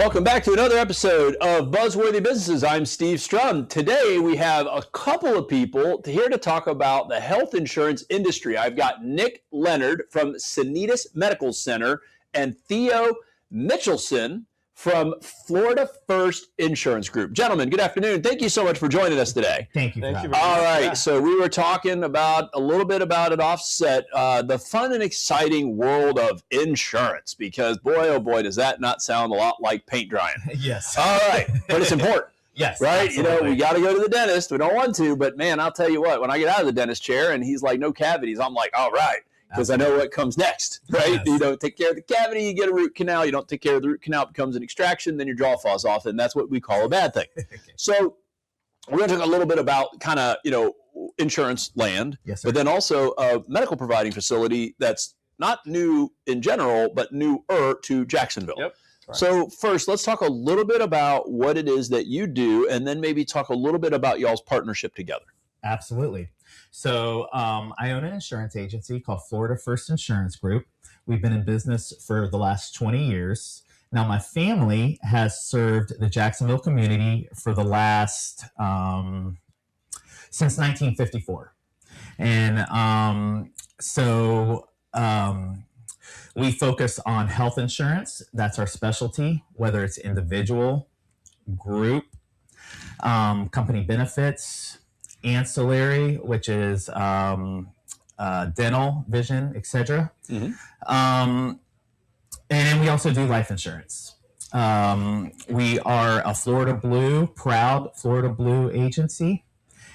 Welcome back to another episode of Buzzworthy Businesses. I'm Steve Strum. Today we have a couple of people here to talk about the health insurance industry. I've got Leonard from Sanitas Medical Center and Theo Mitchelson from Florida First Insurance Group. Gentlemen, good afternoon. Thank you so much for joining us today. Thank you. All right, so we were talking about a little bit about it offset, the fun and exciting world of insurance, because boy, oh boy, does that not sound a lot like paint drying. Yes. All right, but it's important. Yes. Right? Absolutely. You know, we got to go to the dentist. We don't want to, but man, I'll tell you what, when I get out of the dentist chair and he's like, no cavities, I'm like, all right. Because I know what comes next, right? Yes. You don't take care of the cavity, you get a root canal. You don't take care of the root canal, it becomes an extraction, then your jaw falls off, and that's what we call a bad thing. Okay. So we're going to talk a little bit about kind of, insurance land, yes, sir. But then also a medical providing facility that's not new in general, but newer to Jacksonville. Yep. Right. So first, let's talk a little bit about what it is that you do, and then maybe talk a little bit about y'all's partnership together. Absolutely. So I own an insurance agency called Florida First Insurance Group. We've been in business for the last 20 years. Now, my family has served the Jacksonville community for the last, since 1954. And we focus on health insurance. That's our specialty, whether it's individual, group, company benefits, ancillary, which is dental, vision, etc. Mm-hmm. And then we also do life insurance. We are a proud Florida Blue agency,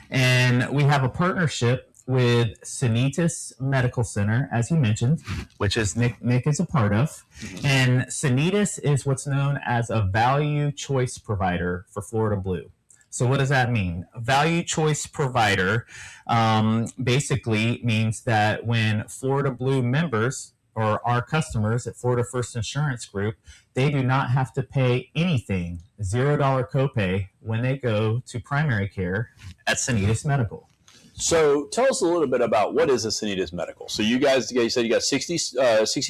and we have a partnership with Sanitas Medical Center, as you mentioned, which is Nick is a part of. Mm-hmm. And Sanitas is what's known as a value choice provider for Florida Blue. So what does that mean? A value choice provider basically means that when Florida Blue members or our customers at Florida First Insurance Group, they do not have to pay anything, $0 copay, when they go to primary care at Sanitas Medical. So tell us a little bit about what is a Sanitas Medical. So you said you got 60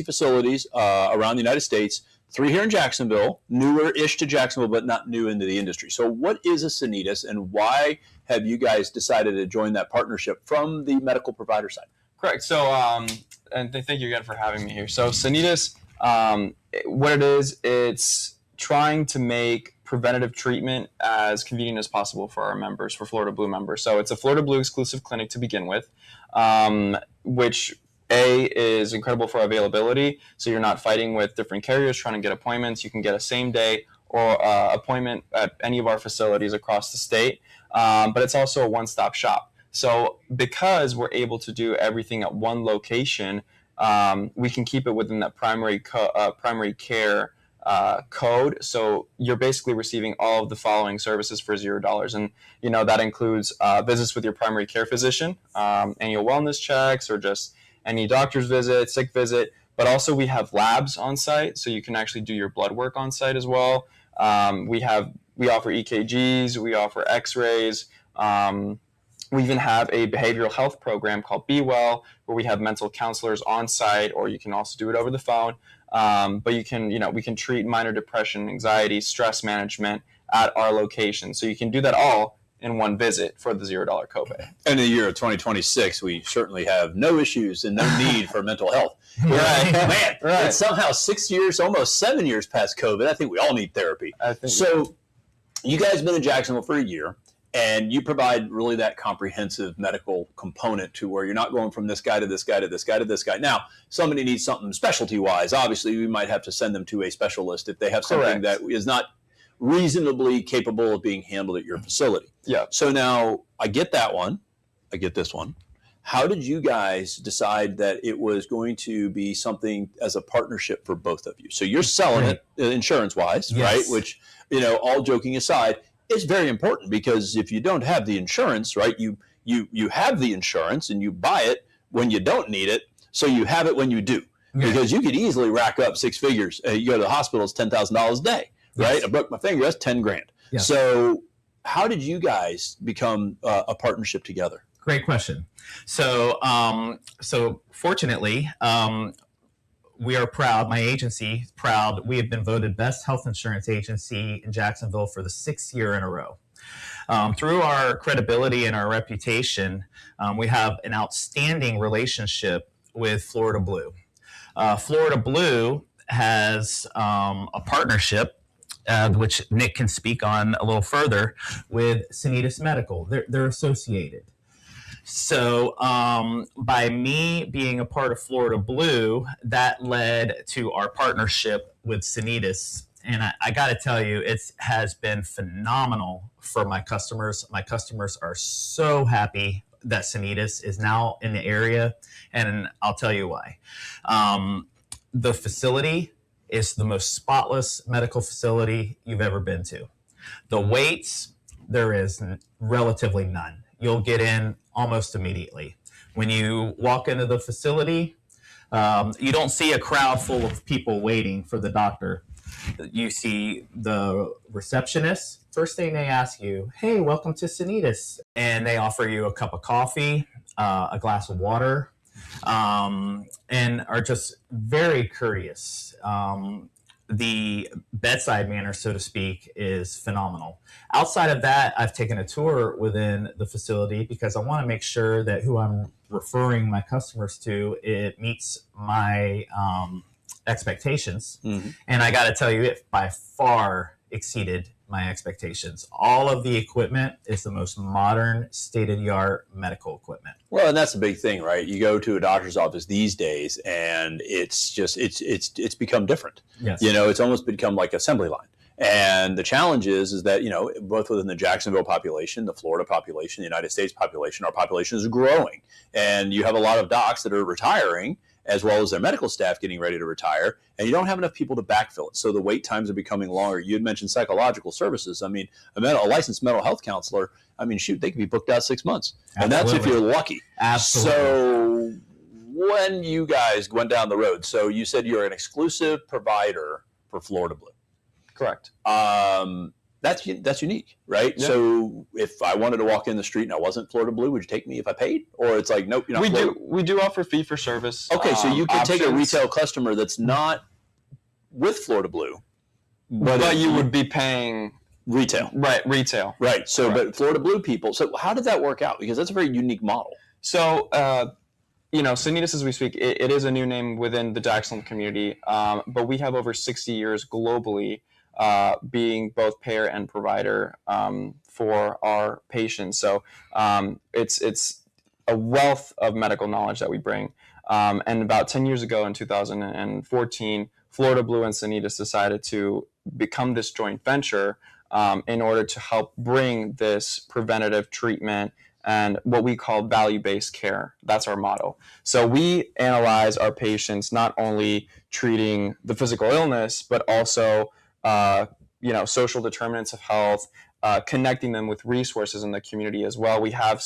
facilities around the United States. 3 here in Jacksonville, newer-ish to Jacksonville, but not new into the industry. So what is a Sanitas, and why have you guys decided to join that partnership from the medical provider side? Correct. So, and thank you again for having me here. So Sanitas, what it is, it's trying to make preventative treatment as convenient as possible for our members, for Florida Blue members. So it's a Florida Blue exclusive clinic to begin with, which is incredible for availability. So you're not fighting with different carriers trying to get appointments. You can get a same day or appointment at any of our facilities across the state. But it's also a one-stop shop. So because we're able to do everything at one location, we can keep it within that primary care code. So you're basically receiving all of the following services for $0. And, that includes visits with your primary care physician, annual wellness checks, or just any doctor's visit, sick visit, but also we have labs on site, so you can actually do your blood work on site as well. We offer EKGs, we offer X-rays. We even have a behavioral health program called Be Well, where we have mental counselors on site, or you can also do it over the phone. But we can treat minor depression, anxiety, stress management at our location. So you can do that all in one visit for the $0 copay. And in the year of 2026, we certainly have no issues and no need for mental health. Right. Man, it's somehow 6 years, almost 7 years past COVID. I think we all need therapy. So you guys have been in Jacksonville for a year, and you provide really that comprehensive medical component to where you're not going from this guy to this guy to this guy to this guy. Now, somebody needs something specialty-wise. Obviously, we might have to send them to a specialist if they have something that is not reasonably capable of being handled at your facility. Yeah. So now I get that one. I get this one. How did you guys decide that it was going to be something as a partnership for both of you? So you're selling it insurance-wise, yes, right? Which, all joking aside, is very important, because if you don't have the insurance, right, you have the insurance and you buy it when you don't need it, so you have it when you do. Yeah. Because you could easily rack up 6 figures. You go to the hospital, it's $10,000 a day. Right? Yes. I broke my finger, that's 10 grand. Yes. So how did you guys become a partnership together? Great question. So fortunately, we are proud, my agency is proud, we have been voted best health insurance agency in Jacksonville for the 6th year in a row. Through our credibility and our reputation, we have an outstanding relationship with Florida Blue. Florida Blue has a partnership, which Nick can speak on a little further, with Sanitas Medical. They're associated. So by me being a part of Florida Blue, that led to our partnership with Sanitas. And I got to tell you, it has been phenomenal for my customers. My customers are so happy that Sanitas is now in the area. And I'll tell you why. The facility is the most spotless medical facility you've ever been to. The waits, there is relatively none. You'll get in almost immediately. When you walk into the facility, you don't see a crowd full of people waiting for the doctor. You see the receptionist. First thing they ask you, hey, welcome to Sanitas. And they offer you a cup of coffee, a glass of water, and are just very courteous. The bedside manner, so to speak, is phenomenal. Outside of that, I've taken a tour within the facility because I want to make sure that who I'm referring my customers to, it meets my expectations. Mm-hmm. And I got to tell you, it by far exceeded my expectations. All of the equipment is the most modern, state-of-the-art medical equipment. Well, and that's the big thing, right? You go to a doctor's office these days, and it's just it's become different. Yes. You know, it's almost become like assembly line. And the challenge is that, you know, both within the Jacksonville population, the Florida population, the United States population, our population is growing. And you have a lot of docs that are retiring, as well as their medical staff getting ready to retire, and you don't have enough people to backfill it. So the wait times are becoming longer. You had mentioned psychological services. I mean, a licensed mental health counselor, I mean, shoot, they could be booked out 6 months. Absolutely. And that's if you're lucky. Absolutely. So when you guys went down the road, so you said you're an exclusive provider for Florida Blue. Correct. That's unique, right? Yeah. So if I wanted to walk in the street and I wasn't Florida Blue, would you take me if I paid? Or it's like, nope, you're not. We do offer fee for service. Okay, so you could take a retail customer that's not with Florida Blue, but you would be paying retail. Right, retail. Right. So, but Florida Blue people. So how did that work out? Because that's a very unique model. So, you know, Sanitas, as we speak, it is a new name within the Jacksonville community, but we have over 60 years globally. Being both payer and provider for our patients. So it's a wealth of medical knowledge that we bring. And about 10 years ago in 2014, Florida Blue and Sanitas decided to become this joint venture in order to help bring this preventative treatment and what we call value-based care. That's our motto. So we analyze our patients, not only treating the physical illness, but also social determinants of health, connecting them with resources in the community as well. We have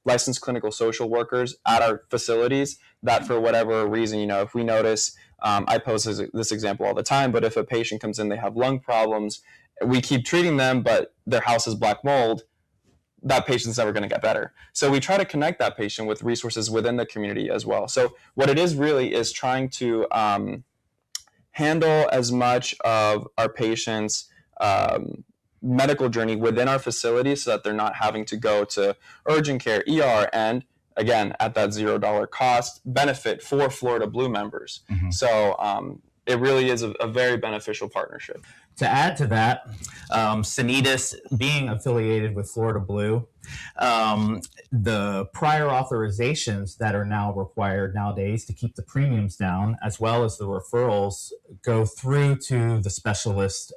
licensed clinical social workers at our facilities that for whatever reason, you know, if we notice, I pose this example all the time, but if a patient comes in, they have lung problems, we keep treating them, but their house is black mold, that patient's never going to get better. So we try to connect that patient with resources within the community as well. So what it is really is trying to handle as much of our patients' medical journey within our facility so that they're not having to go to urgent care, ER, and again, at that $0 cost benefit for Florida Blue members. Mm-hmm. So it really is a very beneficial partnership. To add to that, Sanitas being affiliated with Florida Blue, the prior authorizations that are now required nowadays to keep the premiums down, as well as the referrals, go through to the specialist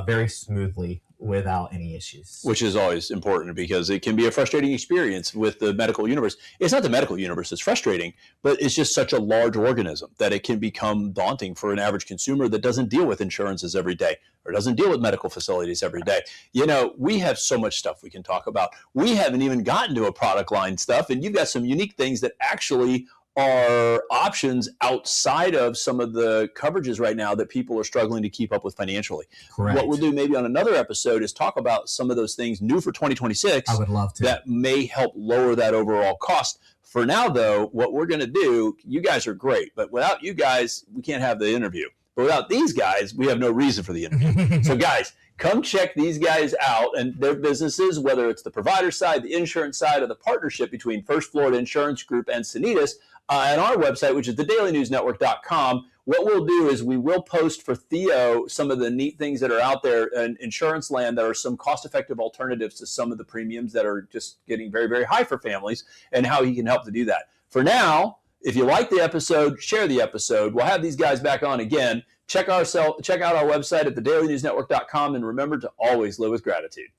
very smoothly without any issues. Which is always important because it can be a frustrating experience with the medical universe. It's not the medical universe that's frustrating, but it's just such a large organism that it can become daunting for an average consumer that doesn't deal with insurances every day or doesn't deal with medical facilities every day. You know, we have so much stuff we can talk about. We haven't even gotten to a product line stuff, and you've got some unique things that actually are options outside of some of the coverages right now that people are struggling to keep up with financially. Correct. What we'll do maybe on another episode is talk about some of those things new for 2026. I would love to. That may help lower that overall cost. For now, though, what we're going to do, you guys are great, but without you guys, we can't have the interview. But without these guys, we have no reason for the interview. So guys, come check these guys out and their businesses, whether it's the provider side, the insurance side, or the partnership between First Florida Insurance Group and Sanitas on our website, which is thedailynewsnetwork.com. What we'll do is we will post for Theo some of the neat things that are out there in insurance land that are some cost-effective alternatives to some of the premiums that are just getting very, very high for families and how he can help to do that. For now, if you like the episode, share the episode. We'll have these guys back on again. Check out our website at thedailynewsnetwork.com, and remember to always live with gratitude.